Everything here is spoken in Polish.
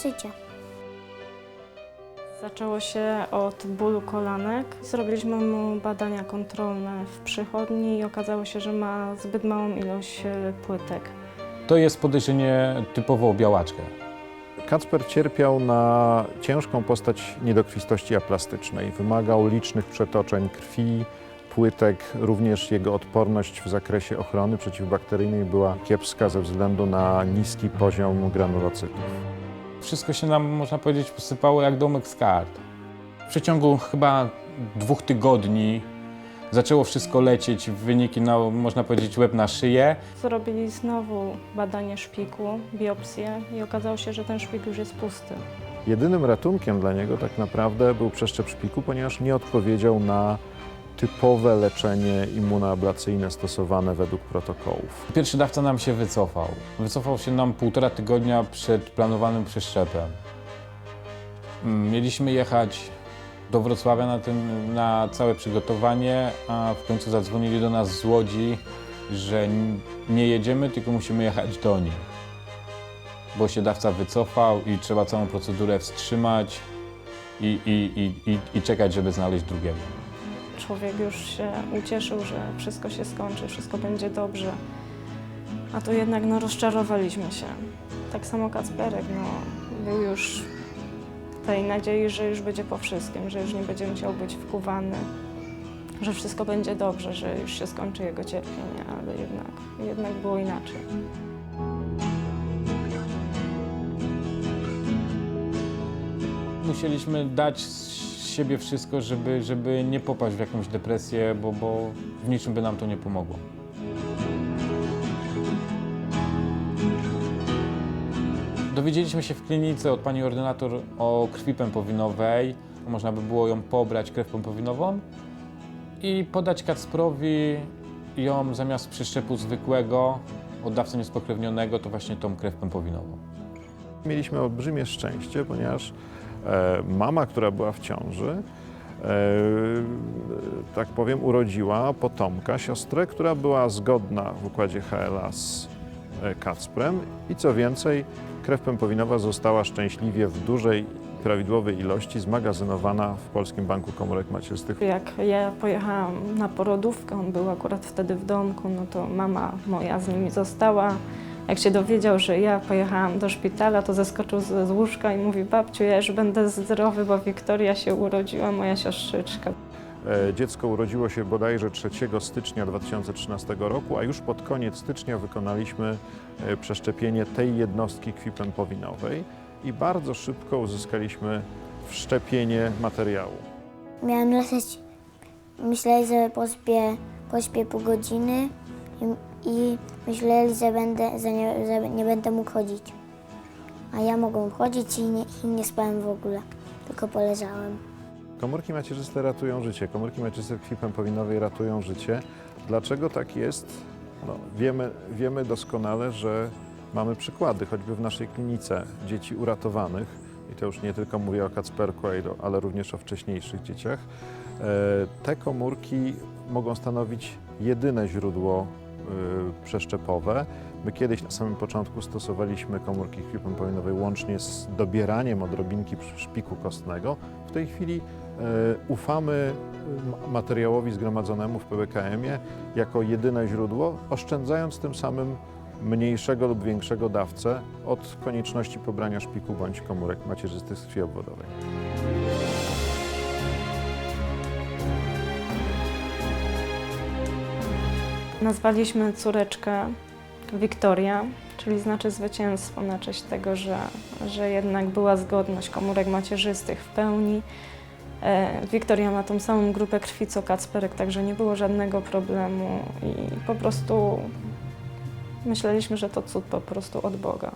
życie. Zaczęło się od bólu kolanek. Zrobiliśmy mu badania kontrolne w przychodni i okazało się, że ma zbyt małą ilość płytek. To jest podejrzenie typowo o białaczkę. Kacper cierpiał na ciężką postać niedokrwistości aplastycznej. Wymagał licznych przetoczeń krwi, płytek. Również jego odporność w zakresie ochrony przeciwbakteryjnej była kiepska ze względu na niski poziom granulocytów. Wszystko się nam, można powiedzieć, posypało jak domek z kart. W przeciągu chyba 2 tygodni zaczęło wszystko lecieć, wyniki, można powiedzieć, łeb na szyję. Zrobili znowu badanie szpiku, biopsję i okazało się, że ten szpik już jest pusty. Jedynym ratunkiem dla niego tak naprawdę był przeszczep szpiku, ponieważ nie odpowiedział na typowe leczenie immunoablacyjne stosowane według protokołów. Pierwszy dawca nam się wycofał. Wycofał się nam 1,5 tygodnia przed planowanym przeszczepem. Mieliśmy jechać do Wrocławia na całe przygotowanie, a w końcu zadzwonili do nas z Łodzi, że nie jedziemy, tylko musimy jechać do nich, bo się dawca wycofał i trzeba całą procedurę wstrzymać i czekać, żeby znaleźć drugiego. Człowiek już się ucieszył, że wszystko się skończy, wszystko będzie dobrze. A tu jednak rozczarowaliśmy się. Tak samo Kacperek był już w tej nadziei, że już będzie po wszystkim, że już nie będzie musiał być wkuwany, że wszystko będzie dobrze, że już się skończy jego cierpienie, ale jednak było inaczej. Musieliśmy dać z siebie wszystko, żeby nie popaść w jakąś depresję, bo w niczym by nam to nie pomogło. Dowiedzieliśmy się w klinice od pani ordynator o krwi pępowinowej. Można by było ją pobrać, krew pępowinową, i podać Kacprowi ją zamiast przeszczepu zwykłego od dawcy niespokrewnionego, to właśnie tą krew pępowinową. Mieliśmy olbrzymie szczęście, ponieważ mama, która była w ciąży, tak powiem, urodziła potomka, siostrę, która była zgodna w układzie HLA z Kacprem i co więcej, krew pępowinowa została szczęśliwie w dużej, prawidłowej ilości zmagazynowana w Polskim Banku Komórek Macierzystych. Jak ja pojechałam na porodówkę, on był akurat wtedy w domku, to mama moja z nimi została. Jak się dowiedział, że ja pojechałam do szpitala, to zeskoczył z łóżka i mówi: babciu, ja już będę zdrowy, bo Wiktoria się urodziła, moja siostrzyczka. Dziecko urodziło się bodajże 3 stycznia 2013 roku, a już pod koniec stycznia wykonaliśmy przeszczepienie tej jednostki krwi pępowinowej i bardzo szybko uzyskaliśmy wszczepienie materiału. Miałam leżeć, myśleli, że pośpię pół godziny i myśleli, że nie będę mógł chodzić. A ja mogłem chodzić i nie spałem w ogóle, tylko poleżałem. Komórki macierzyste ratują życie. Komórki macierzyste krwi pępowinowej ratują życie. Dlaczego tak jest? Wiemy doskonale, że mamy przykłady, choćby w naszej klinice, dzieci uratowanych, i to już nie tylko mówię o Kacperku, ale również o wcześniejszych dzieciach. Te komórki mogą stanowić jedyne źródło przeszczepowe. My kiedyś na samym początku stosowaliśmy komórki krwi pępowinowej łącznie z dobieraniem odrobinki szpiku kostnego. W tej chwili ufamy materiałowi zgromadzonemu w PBKM-ie jako jedyne źródło, oszczędzając tym samym mniejszego lub większego dawcę od konieczności pobrania szpiku bądź komórek macierzystych z krwi obwodowej. Nazwaliśmy córeczkę Wiktoria, czyli znaczy zwycięstwo na cześć tego, że jednak była zgodność komórek macierzystych w pełni. Wiktoria ma tą samą grupę krwi co Kacperek, także nie było żadnego problemu i po prostu myśleliśmy, że to cud po prostu od Boga.